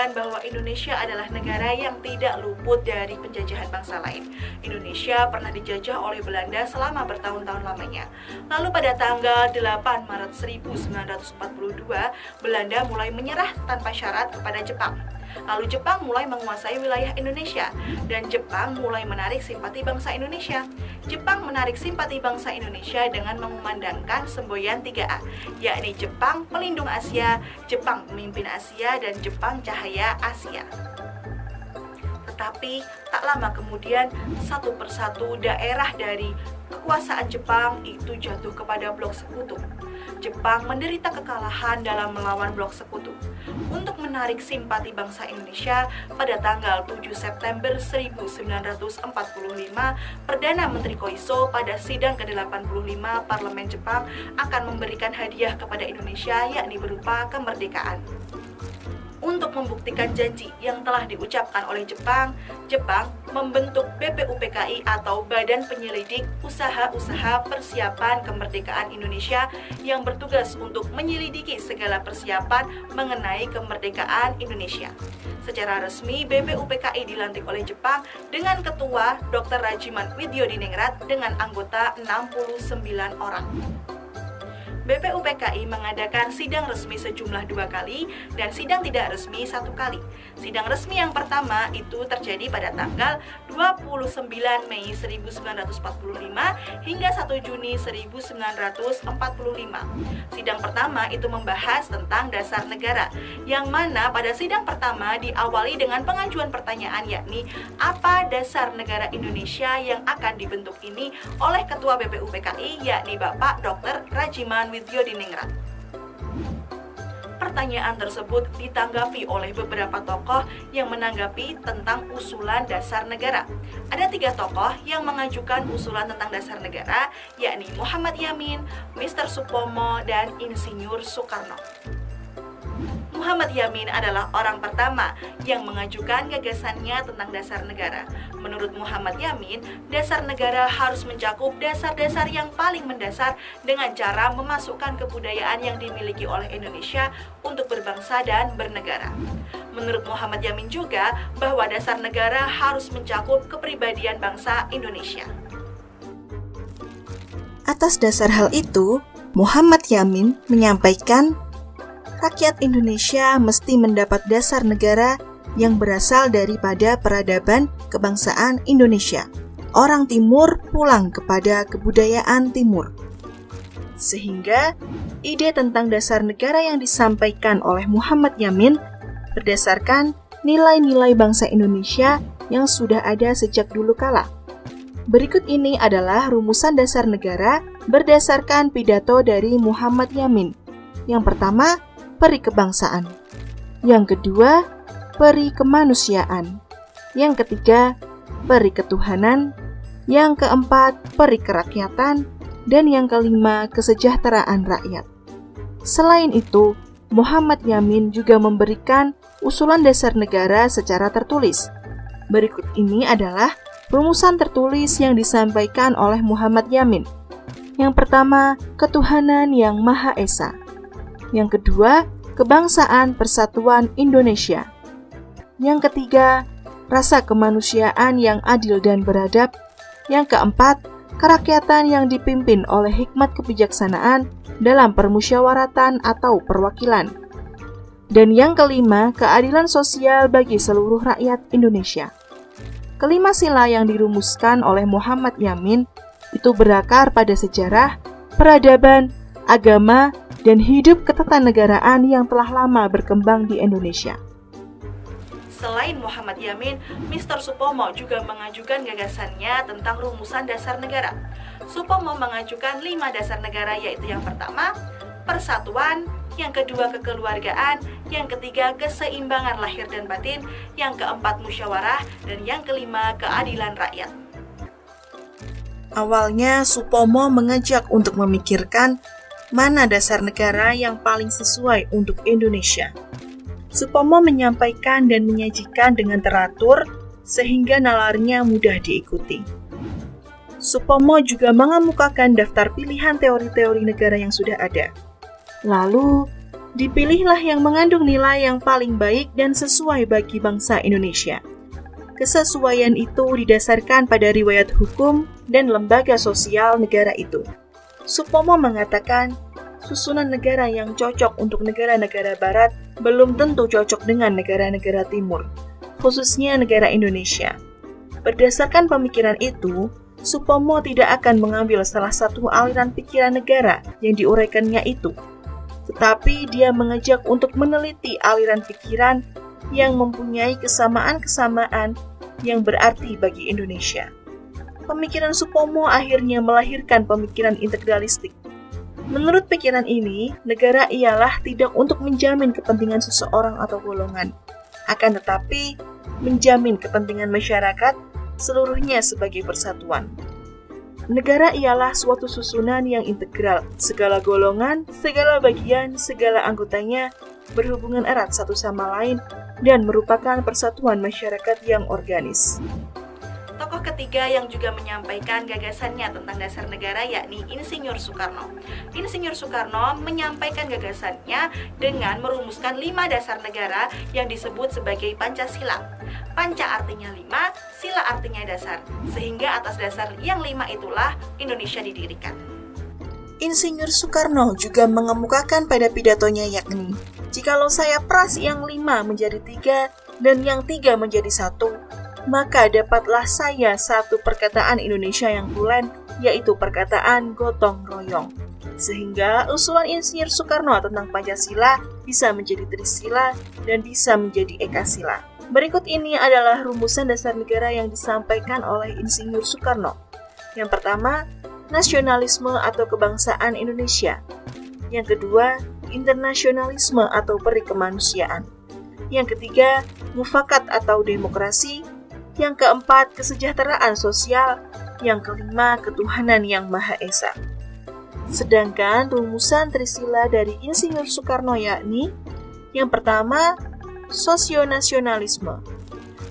membuktikan bahwa Indonesia adalah negara yang tidak luput dari penjajahan bangsa lain. Indonesia pernah dijajah oleh Belanda selama bertahun-tahun lamanya. Lalu pada tanggal 8 Maret 1942, Belanda mulai menyerah tanpa syarat kepada Jepang. Lalu Jepang mulai menguasai wilayah Indonesia dan Jepang mulai menarik simpati bangsa Indonesia. Jepang menarik simpati bangsa Indonesia dengan mengumandangkan semboyan 3A, yakni Jepang Pelindung Asia, Jepang Pemimpin Asia, dan Jepang Cahaya Asia. Tetapi tak lama kemudian satu persatu daerah dari kekuasaan Jepang itu jatuh kepada blok sekutu. Jepang menderita kekalahan dalam melawan blok sekutu. Untuk menarik simpati bangsa Indonesia, pada tanggal 7 September 1945, Perdana Menteri Koiso pada sidang ke-85 Parlemen Jepang akan memberikan hadiah kepada Indonesia, yakni berupa kemerdekaan. Untuk membuktikan janji yang telah diucapkan oleh Jepang membentuk BPUPKI atau Badan Penyelidik Usaha-Usaha Persiapan Kemerdekaan Indonesia yang bertugas untuk menyelidiki segala persiapan mengenai kemerdekaan Indonesia. Secara resmi, BPUPKI dilantik oleh Jepang dengan Ketua Dr. Rajiman Widyodiningrat dengan anggota 69 orang. BPUPKI mengadakan sidang resmi sejumlah 2 kali dan sidang tidak resmi 1 kali. Sidang resmi yang pertama itu terjadi pada tanggal 29 Mei 1945 hingga 1 Juni 1945. Sidang pertama itu membahas tentang dasar negara, yang mana pada sidang pertama diawali dengan pengajuan pertanyaan, yakni apa dasar negara Indonesia yang akan dibentuk ini oleh Ketua BPUPKI, yakni Bapak Dr. Rajiman Widyodiningrat. Pertanyaan tersebut ditanggapi oleh beberapa tokoh yang menanggapi tentang usulan dasar negara. Ada 3 tokoh yang mengajukan usulan tentang dasar negara, yakni Muhammad Yamin, Mr. Supomo, dan Insinyur Soekarno. Muhammad Yamin adalah orang pertama yang mengajukan gagasannya tentang dasar negara. Menurut Muhammad Yamin, dasar negara harus mencakup dasar-dasar yang paling mendasar dengan cara memasukkan kebudayaan yang dimiliki oleh Indonesia untuk berbangsa dan bernegara. Menurut Muhammad Yamin juga bahwa dasar negara harus mencakup kepribadian bangsa Indonesia. Atas dasar hal itu, Muhammad Yamin menyampaikan rakyat Indonesia mesti mendapat dasar negara yang berasal daripada peradaban kebangsaan Indonesia. Orang Timur pulang kepada kebudayaan Timur. Sehingga ide tentang dasar negara yang disampaikan oleh Muhammad Yamin berdasarkan nilai-nilai bangsa Indonesia yang sudah ada sejak dulu kala. Berikut ini adalah rumusan dasar negara berdasarkan pidato dari Muhammad Yamin. Yang pertama, peri kebangsaan. Yang kedua, peri kemanusiaan. Yang ketiga, peri ketuhanan. Yang keempat, peri kerakyatan. Dan yang kelima, kesejahteraan rakyat. Selain itu, Muhammad Yamin juga memberikan usulan dasar negara secara tertulis. Berikut ini adalah rumusan tertulis yang disampaikan oleh Muhammad Yamin. Yang pertama, ketuhanan yang Maha Esa. Yang kedua, kebangsaan persatuan Indonesia. Yang ketiga, rasa kemanusiaan yang adil dan beradab. Yang keempat, kerakyatan yang dipimpin oleh hikmat kebijaksanaan dalam permusyawaratan atau perwakilan. Dan yang kelima, keadilan sosial bagi seluruh rakyat Indonesia. Kelima sila yang dirumuskan oleh Muhammad Yamin itu berakar pada sejarah, peradaban, agama, dan hidup ketatanegaraan yang telah lama berkembang di Indonesia. Selain Muhammad Yamin, Mr. Supomo juga mengajukan gagasannya tentang rumusan dasar negara. Supomo mengajukan 5 dasar negara, yaitu yang pertama, persatuan, yang kedua, kekeluargaan, yang ketiga, keseimbangan lahir dan batin, yang keempat, musyawarah, dan yang kelima, keadilan rakyat. Awalnya, Supomo mengajak untuk memikirkan mana dasar negara yang paling sesuai untuk Indonesia. Supomo menyampaikan dan menyajikan dengan teratur sehingga nalarnya mudah diikuti. Supomo juga mengemukakan daftar pilihan teori-teori negara yang sudah ada. Lalu, Dipilihlah yang mengandung nilai yang paling baik dan sesuai bagi bangsa Indonesia. Kesesuaian itu didasarkan pada riwayat hukum dan lembaga sosial negara itu. Supomo mengatakan, susunan negara yang cocok untuk negara-negara barat belum tentu cocok dengan negara-negara timur, khususnya negara Indonesia. Berdasarkan pemikiran itu, Supomo tidak akan mengambil salah satu aliran pikiran negara yang diuraikannya itu, tetapi dia mengajak untuk meneliti aliran pikiran yang mempunyai kesamaan-kesamaan yang berarti bagi Indonesia. Pemikiran Supomo akhirnya melahirkan pemikiran integralistik. Menurut pikiran ini, negara ialah tidak untuk menjamin kepentingan seseorang atau golongan, akan tetapi menjamin kepentingan masyarakat seluruhnya sebagai persatuan. Negara ialah suatu susunan yang integral, segala golongan, segala bagian, segala anggotanya berhubungan erat satu sama lain dan merupakan persatuan masyarakat yang organis. Tokoh ketiga yang juga menyampaikan gagasannya tentang dasar negara yakni Insinyur Soekarno. Insinyur Soekarno menyampaikan gagasannya dengan merumuskan 5 dasar negara yang disebut sebagai Pancasila. Panca artinya 5, sila artinya dasar, sehingga atas dasar yang 5 itulah Indonesia didirikan. Insinyur Soekarno juga mengemukakan pada pidatonya yakni, jikalau saya peras yang 5 menjadi 3 dan yang 3 menjadi 1, maka dapatlah saya satu perkataan Indonesia yang tulen, yaitu perkataan gotong royong. Sehingga usulan Insinyur Soekarno tentang Pancasila bisa menjadi Trisila dan bisa menjadi Ekasila. Berikut ini adalah rumusan dasar negara yang disampaikan oleh Insinyur Soekarno. Yang pertama, nasionalisme atau kebangsaan Indonesia. Yang kedua, internasionalisme atau peri kemanusiaan. Yang ketiga, mufakat atau demokrasi. Yang keempat, kesejahteraan sosial. Yang kelima, ketuhanan yang Maha Esa. Sedangkan rumusan Trisila dari Insinyur Soekarno yakni, yang pertama, sosionasionalisme.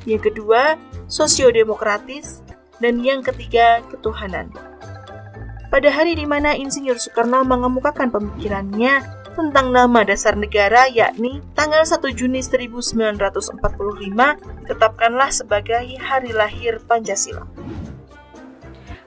Yang kedua, sosiodemokratis. Dan yang ketiga, ketuhanan. Pada hari di mana Insinyur Soekarno mengemukakan pemikirannya tentang nama dasar negara yakni tanggal 1 Juni 1945 ditetapkanlah sebagai hari lahir Pancasila.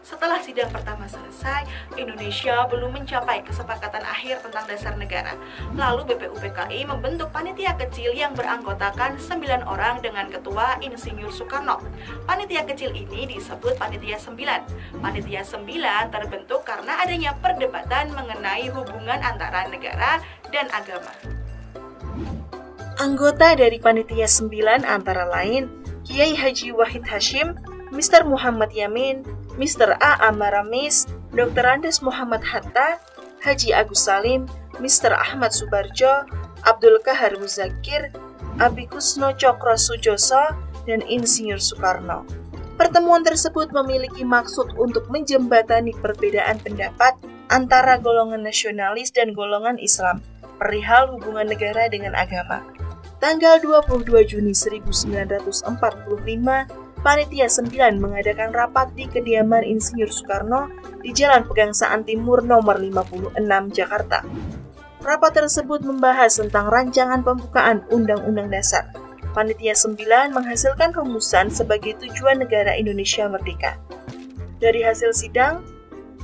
Setelah sidang pertama selesai, Indonesia belum mencapai kesepakatan akhir tentang dasar negara. Lalu BPUPKI membentuk panitia kecil yang beranggotakan 9 orang dengan ketua Insinyur Soekarno. Panitia kecil ini disebut Panitia 9. Panitia 9 terbentuk karena adanya perdebatan mengenai hubungan antara negara dan agama. Anggota dari Panitia 9 antara lain Kiai Haji Wahid Hashim, Mr. Muhammad Yamin, Mr. A. Amaramis, Dr. Andes Muhammad Hatta, Haji Agus Salim, Mr. Ahmad Subarjo, Abdul Kahar Muzakir, Abi Kusno Cokro Sujoso, dan Insinyur Soekarno. Pertemuan tersebut memiliki maksud untuk menjembatani perbedaan pendapat antara golongan nasionalis dan golongan Islam perihal hubungan negara dengan agama. Tanggal 22 Juni 1945, Panitia 9 mengadakan rapat di kediaman Insinyur Soekarno di Jalan Pegangsaan Timur nomor 56 Jakarta. Rapat tersebut membahas tentang rancangan pembukaan Undang-Undang Dasar. Panitia 9 menghasilkan rumusan sebagai tujuan negara Indonesia merdeka. Dari hasil sidang,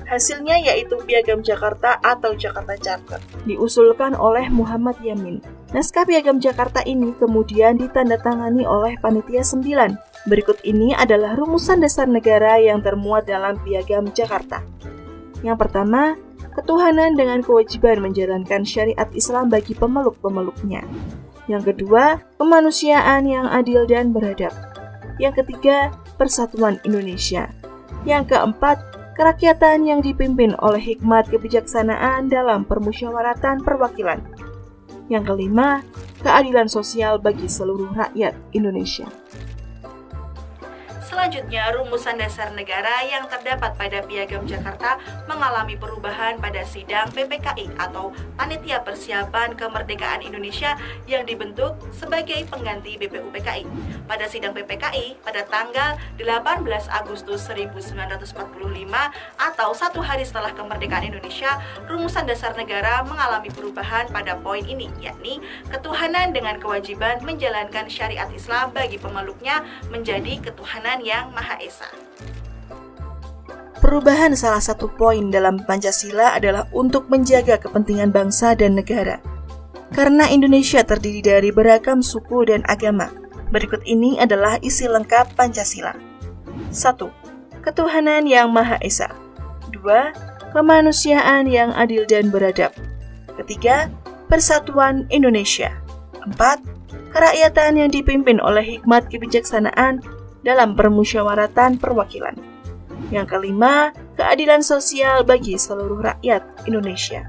hasilnya yaitu Piagam Jakarta atau Jakarta Charter, diusulkan oleh Muhammad Yamin. Naskah Piagam Jakarta ini kemudian ditandatangani oleh Panitia 9. Berikut ini adalah rumusan dasar negara yang termuat dalam Piagam Jakarta. Yang pertama, ketuhanan dengan kewajiban menjalankan syariat Islam bagi pemeluk-pemeluknya. Yang kedua, kemanusiaan yang adil dan beradab. Yang ketiga, persatuan Indonesia. Yang keempat, kerakyatan yang dipimpin oleh hikmat kebijaksanaan dalam permusyawaratan perwakilan. Yang kelima, keadilan sosial bagi seluruh rakyat Indonesia. Selanjutnya, rumusan dasar negara yang terdapat pada Piagam Jakarta mengalami perubahan pada sidang PPKI atau Panitia Persiapan Kemerdekaan Indonesia yang dibentuk sebagai pengganti BPUPKI. Pada sidang PPKI pada tanggal 18 Agustus 1945 atau 1 hari setelah kemerdekaan Indonesia, rumusan dasar negara mengalami perubahan pada poin ini, yakni ketuhanan dengan kewajiban menjalankan syariat Islam bagi pemeluknya menjadi ketuhanan yang Maha Esa. Perubahan salah satu poin dalam Pancasila adalah untuk menjaga kepentingan bangsa dan negara. Karena Indonesia terdiri dari beragam suku dan agama, berikut ini adalah isi lengkap Pancasila. 1. Ketuhanan yang Maha Esa. 2. Kemanusiaan yang adil dan beradab. 3. Persatuan Indonesia. 4. Kerakyatan yang dipimpin oleh hikmat kebijaksanaan dalam permusyawaratan perwakilan. Yang kelima, keadilan sosial bagi seluruh rakyat Indonesia.